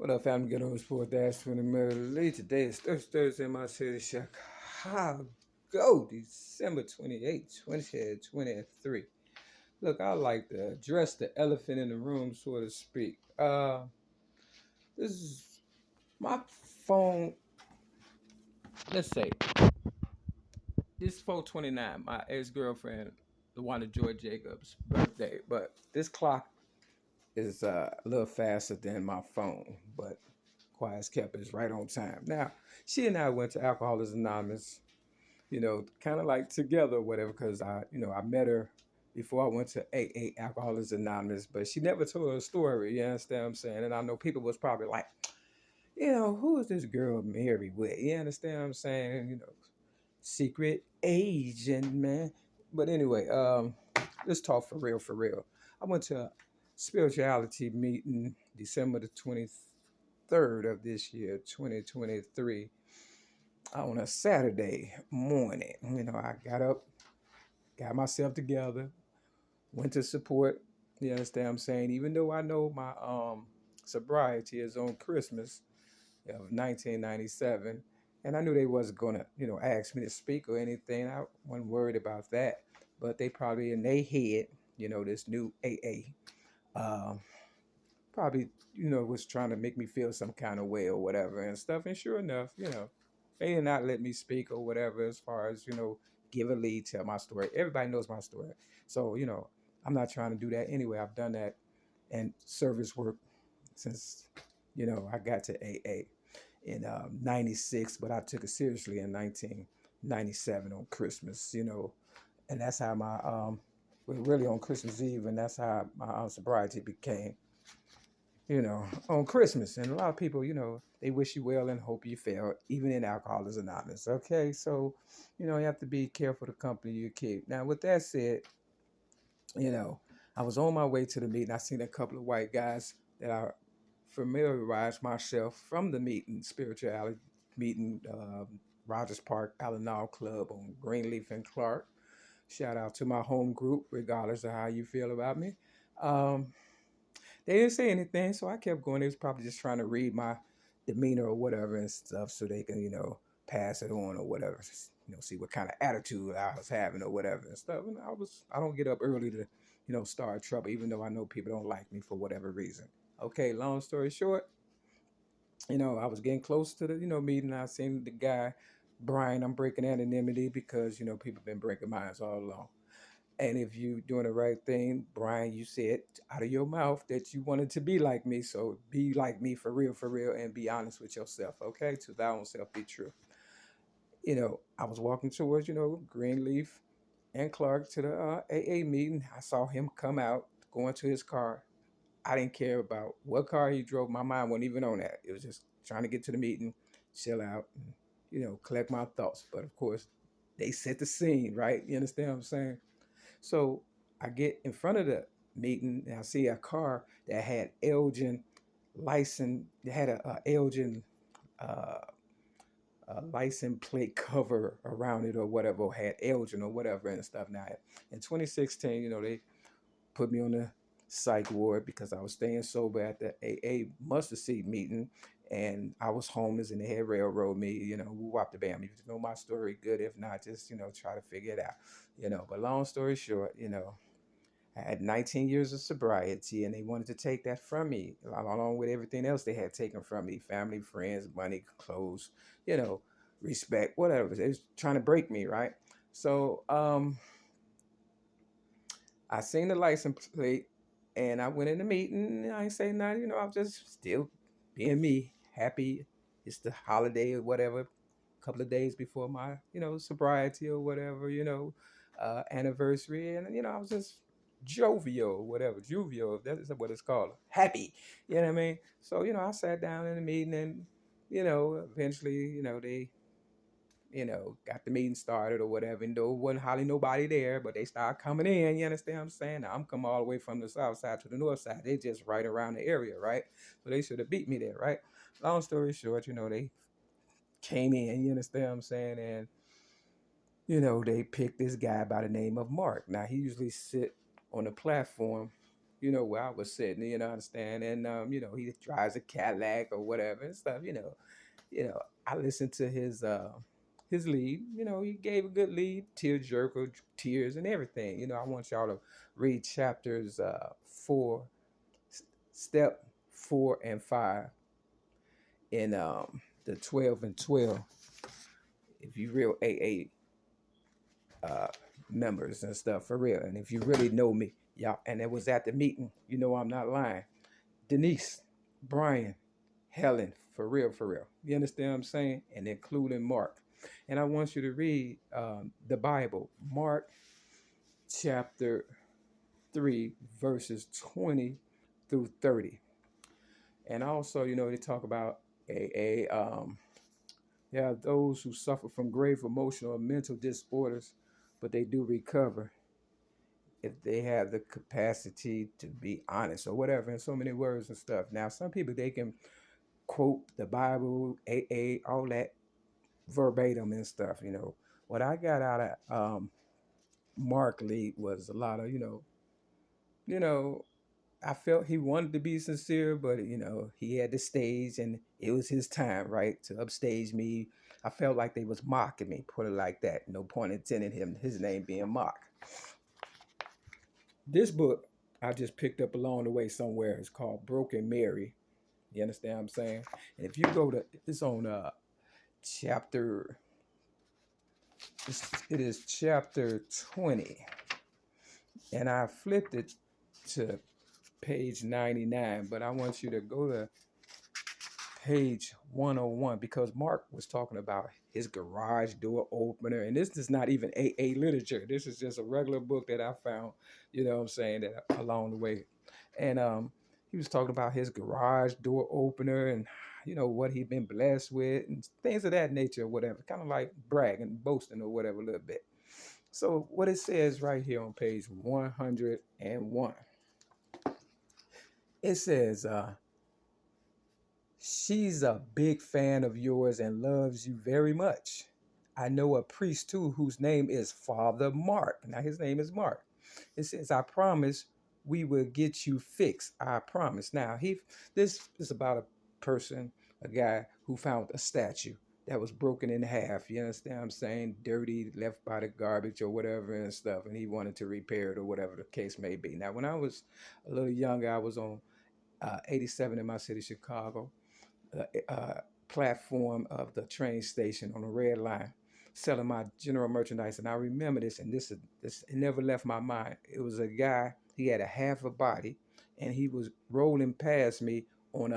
What up, family? Get on sport dash from the middle. Today is Thursday in my city, Chicago, December 28th, 2023. Look, I like to address the elephant in the room, so to speak. This is my phone. Let's say this 429, my ex-girlfriend, the one of George Jacobs' birthday. But this clock is a little faster than my phone, but quiet as kept is right on time. Now, she and I went to Alcoholics Anonymous, kind of like together or whatever, because I met her before I went to AA, Alcoholics Anonymous, but she never told her story, you understand what I'm saying? And I know people was probably like, who is this girl Mary with? You understand what I'm saying? Secret agent, man. But anyway, let's talk for real, for real. I went to a spirituality meeting December the 23rd of this year, 2023, on a Saturday morning. I got up, got myself together, went to support. You understand what I'm saying? Even though I know my sobriety is on Christmas of 1997, and I knew they wasn't gonna, ask me to speak or anything. I wasn't worried about that. But they probably in their head, this new AA, probably, was trying to make me feel some kind of way or whatever and stuff. And sure enough, they did not let me speak or whatever as far as, give a lead, tell my story. Everybody knows my story. So, I'm not trying to do that anyway. I've done that and service work since, I got to AA in 96, but I took it seriously in 1997 on Christmas, and that's how my, really on Christmas Eve, and that's how my sobriety became, on Christmas. And a lot of people, they wish you well and hope you fail, even in Alcoholics Anonymous. Okay, so, you have to be careful the company you keep. Now, with that said, I was on my way to the meeting. I seen a couple of white guys that I familiarized myself from the meeting, spirituality meeting, Rogers Park, Alanal Club on Greenleaf and Clark. Shout out to my home group, regardless of how you feel about me. They didn't say anything, so I kept going. They was probably just trying to read my demeanor or whatever and stuff so they can, pass it on or whatever. Just, see what kind of attitude I was having or whatever and stuff. And I don't get up early to, start trouble, even though I know people don't like me for whatever reason. Okay, long story short, I was getting close to the, meeting. I seen the guy, Brian, I'm breaking anonymity because, people been breaking minds all along. And if you doing the right thing, Brian, you said out of your mouth that you wanted to be like me. So be like me for real, and be honest with yourself, okay? To thy own self be true. I was walking towards, Greenleaf and Clark to the AA meeting. I saw him come out, going to his car. I didn't care about what car he drove. My mind wasn't even on that. It was just trying to get to the meeting, chill out, and, collect my thoughts. But of course, they set the scene, right? You understand what I'm saying? So I get in front of the meeting and I see a car that had Elgin license. It had a Elgin uh, license plate cover around it or whatever, or had Elgin or whatever and stuff. Now in 2016, they put me on the psych ward because I was staying sober at the AA mustard seed meeting, and I was homeless and they had railroad me, whoop the bam. If you know my story, good. If not, just, try to figure it out, But long story short, I had 19 years of sobriety and they wanted to take that from me along with everything else they had taken from me, family, friends, money, clothes, respect, whatever. They was trying to break me, right? So, I seen the license plate and I went in the meeting. I ain't say nothing, I was just still being me, happy. It's the holiday or whatever, a couple of days before my, sobriety or whatever, anniversary. And, I was just jovial or whatever, jovial, if that's what it's called, happy. You know what I mean? So, I sat down in the meeting and, eventually, they got the meeting started or whatever, and there wasn't hardly nobody there, but they started coming in, you understand what I'm saying? Now, I'm coming all the way from the south side to the north side. They just right around the area, right? So they should have beat me there, right? Long story short, they came in, you understand what I'm saying? And, they picked this guy by the name of Mark. Now, he usually sit on the platform, where I was sitting, understand? And he drives a Cadillac or whatever and stuff, I listened to his lead. He gave a good lead, tear jerker, tears and everything. I want y'all to read chapters 4, step 4 and 5 in the 12 and 12. If you real AA members and stuff, for real, and if you really know me, y'all, and it was at the meeting, I'm not lying. Denise, Brian, Helen, for real, for real. You understand what I'm saying? And including Mark. And I want you to read the Bible, Mark chapter 3, verses 20 through 30. And also, they talk about there are those who suffer from grave emotional or mental disorders, but they do recover if they have the capacity to be honest or whatever, in so many words and stuff. Now, some people, they can quote the Bible, all that verbatim and stuff. What I got out of Mark Lee was a lot of, you know, I felt he wanted to be sincere, but he had the stage and it was his time, right, to upstage me. I felt like they was mocking me, put it like that. No point intended his name being mocked. This book I just picked up along the way somewhere. It's called Broken Mary. You understand what I'm saying? And if you go to, it's on chapter, it is chapter 20. And I flipped it to page 99, but I want you to go to page 101 because Mark was talking about his garage door opener. And this is not even AA literature. This is just a regular book that I found, what I'm saying, that along the way. And he was talking about his garage door opener and, what he'd been blessed with and things of that nature or whatever, kind of like bragging, boasting or whatever a little bit. So what it says right here on page 101, it says, she's a big fan of yours and loves you very much. I know a priest too whose name is Father Mark. Now his name is Mark. It says, I promise we will get you fixed. I promise. Now this is about a person, a guy who found a statue that was broken in half. You understand what I'm saying? Dirty, left by the garbage or whatever and stuff. And he wanted to repair it or whatever the case may be. Now, when I was a little younger, I was on 87 in my city, Chicago, platform of the train station on the red line, selling my general merchandise. And I remember this, and this it never left my mind. It was a guy, he had a half a body, and he was rolling past me on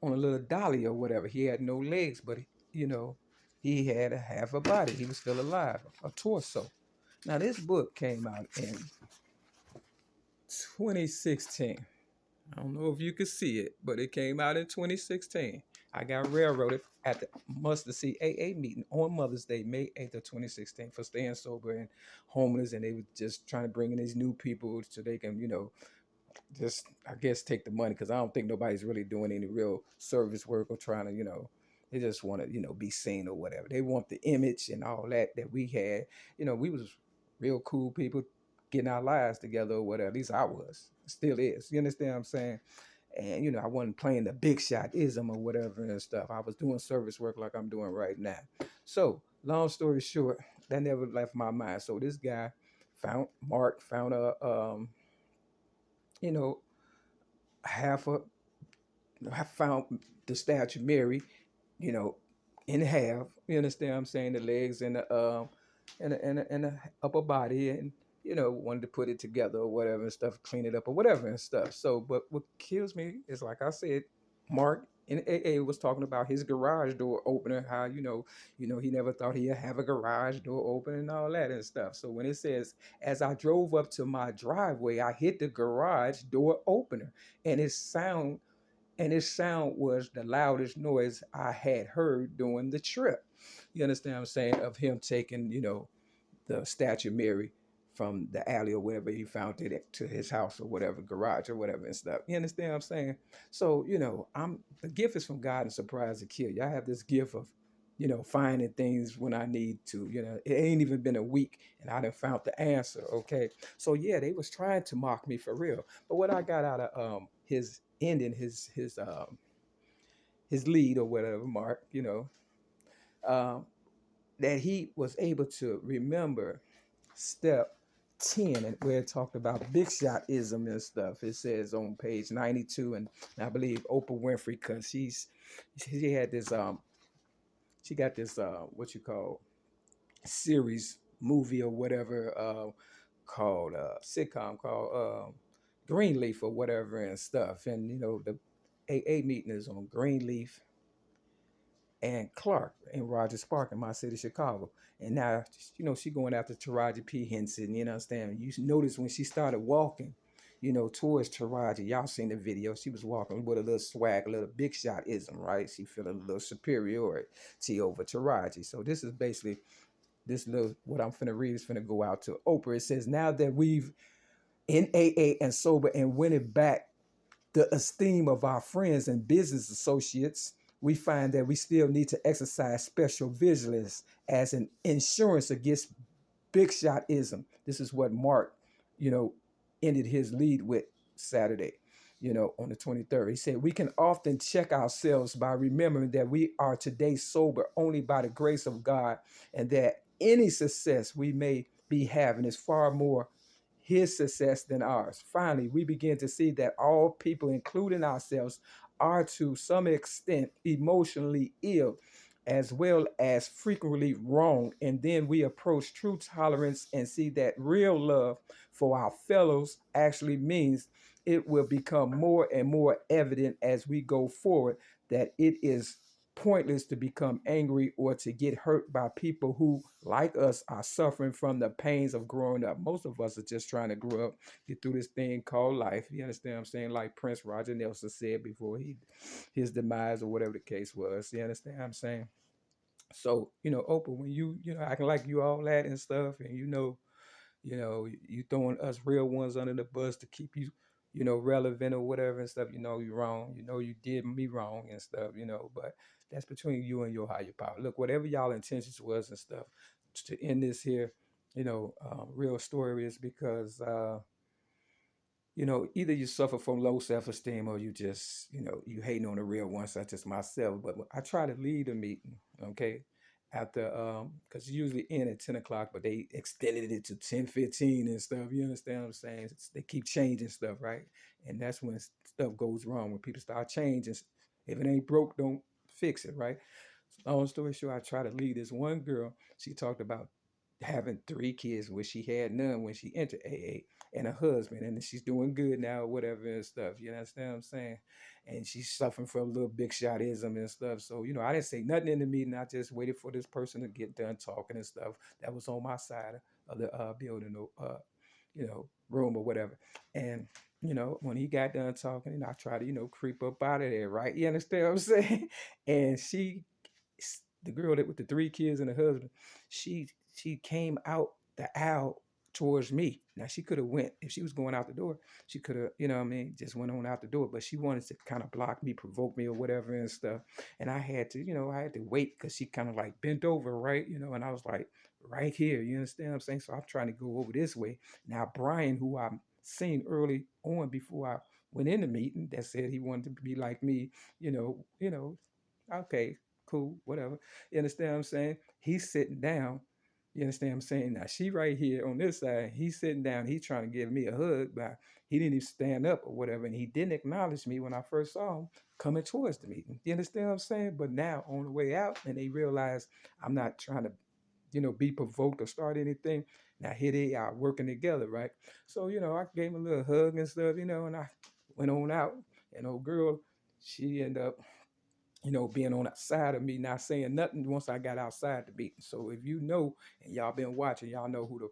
a little dolly or whatever. He had no legs, but he had a half a body. He was still alive, a torso. Now this book came out in 2016. I don't know if you could see it, but it came out in 2016. I got railroaded at the Mustard Seed AA meeting on Mother's Day, May 8th of 2016, for staying sober and homeless. And they were just trying to bring in these new people so they can, just, I guess, take the money, because I don't think nobody's really doing any real service work or trying to, they just want to, be seen or whatever. They want the image and all that we had. We was real cool people getting our lives together or whatever. At least I was. Still is. You understand what I'm saying? And, I wasn't playing the big shot ism or whatever and stuff. I was doing service work like I'm doing right now. So, long story short, that never left my mind. So this guy found I found the statue Mary, in half. You understand what I'm saying? The legs and the upper body, and wanted to put it together or whatever and stuff, clean it up or whatever and stuff. So, but what kills me is, like I said, Mark in AA was talking about his garage door opener, how he never thought he'd have a garage door open and all that and stuff. So when it says, as I drove up to my driveway, I hit the garage door opener, and its sound was the loudest noise I had heard during the trip. You understand what I'm saying? Of him taking, the statue Mary from the alley or wherever he found it to his house or whatever, garage or whatever and stuff. You understand what I'm saying? So, the gift is from God and surprise to kill you. I have this gift of finding things when I need to. It ain't even been a week and I done found the answer. Okay. So yeah, they was trying to mock me for real. But what I got out of his ending, his lead or whatever, Mark, um, that he was able to remember step 10, and where it talked about big shotism and stuff. It says on page 92, and I believe Oprah Winfrey, because she had this she got this what you call series movie or whatever, called sitcom called Greenleaf or whatever and stuff. And the AA meeting is on Greenleaf and Clark in Rogers Park in my city, Chicago. And now, she going after Taraji P. Henson, understand? You notice when she started walking, towards Taraji, y'all seen the video, she was walking with a little swag, a little big shotism, right? She feeling a little superiority over Taraji. So this is basically, this little, what I'm finna read is finna go out to Oprah. It says, now that we've in AA and sober and winning back the esteem of our friends and business associates, we find that we still need to exercise special vigilance as an insurance against big shotism. This is what Mark, ended his lead with Saturday, on the 23rd. He said, we can often check ourselves by remembering that we are today sober only by the grace of God, and that any success we may be having is far more his success than ours. Finally, we begin to see that all people, including ourselves, are to some extent emotionally ill as well as frequently wrong. And then we approach true tolerance and see that real love for our fellows actually means it will become more and more evident as we go forward that it is pointless to become angry or to get hurt by people who, like us, are suffering from the pains of growing up. Most of us are just trying to grow up, get through this thing called life. You understand what I'm saying? Like Prince Roger Nelson said before his demise or whatever the case was. You understand what I'm saying? So, Oprah, when you acting like you all that and stuff, and you throwing us real ones under the bus to keep you, relevant or whatever and stuff, you're wrong. You did me wrong and stuff, but that's between you and your higher power. Look, whatever y'all intentions was and stuff, to end this here, real story is because, either you suffer from low self-esteem or you just, you hating on the real one, such as myself. But I try to lead a meeting, okay, after, because usually end at 10 o'clock, but they extended it to 10:15 and stuff. You understand what I'm saying? They keep changing stuff, right? And that's when stuff goes wrong, when people start changing. If it ain't broke, don't fix it, right? Long story short, I try to lead this one girl. She talked about having 3 kids, where she had none when she entered AA, and a husband, and she's doing good now, or whatever and stuff. You understand what I'm saying? And she's suffering from a little big shotism and stuff. So, I didn't say nothing in the meeting. I just waited for this person to get done talking and stuff. That was on my side of the building, room or whatever. And when he got done talking, and I tried to, creep up out of there, right? You understand what I'm saying? And the girl that with the 3 kids and the husband, she came out the aisle towards me. Now she could have went, if she was going out the door, she could have, what I mean, just went on out the door. But she wanted to kind of block me, provoke me or whatever and stuff. And I had to, I had to wait because she kind of like bent over, right? And I was like, right here, you understand what I'm saying? So I'm trying to go over this way. Now Brian, who I seen early on before I went in the meeting, that said he wanted to be like me, okay, cool, whatever. You understand what I'm saying? He's sitting down. You understand what I'm saying? Now she right here on this side. He's sitting down. He's trying to give me a hug, but he didn't even stand up or whatever. And he didn't acknowledge me when I first saw him coming towards the meeting. You understand what I'm saying? But now on the way out, and they realize I'm not trying to, be provoked or start anything. Now here they are working together, right? So, I gave him a little hug and stuff, and I went on out. And old girl, she ended up being on the side of me, not saying nothing once I got outside the meeting. So if you know, and y'all been watching, y'all know who the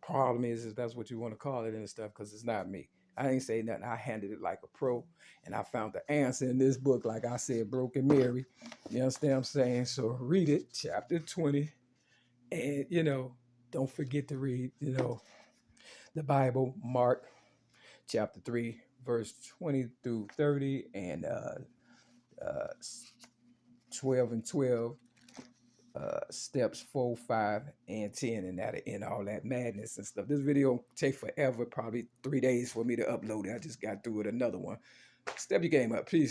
problem is, if that's what you want to call it and stuff, because it's not me. I ain't say nothing. I handled it like a pro, and I found the answer in this book, like I said, Broken Mary. You understand what I'm saying? So read it, chapter 20, and, don't forget to read, the Bible, Mark, chapter 3, verse 20 through 30, and 12 and 12, steps 4, 5, and 10, and that'll end all that madness and stuff. This video take forever, probably 3 days for me to upload it. I just got through with another one. Step your game up. Peace.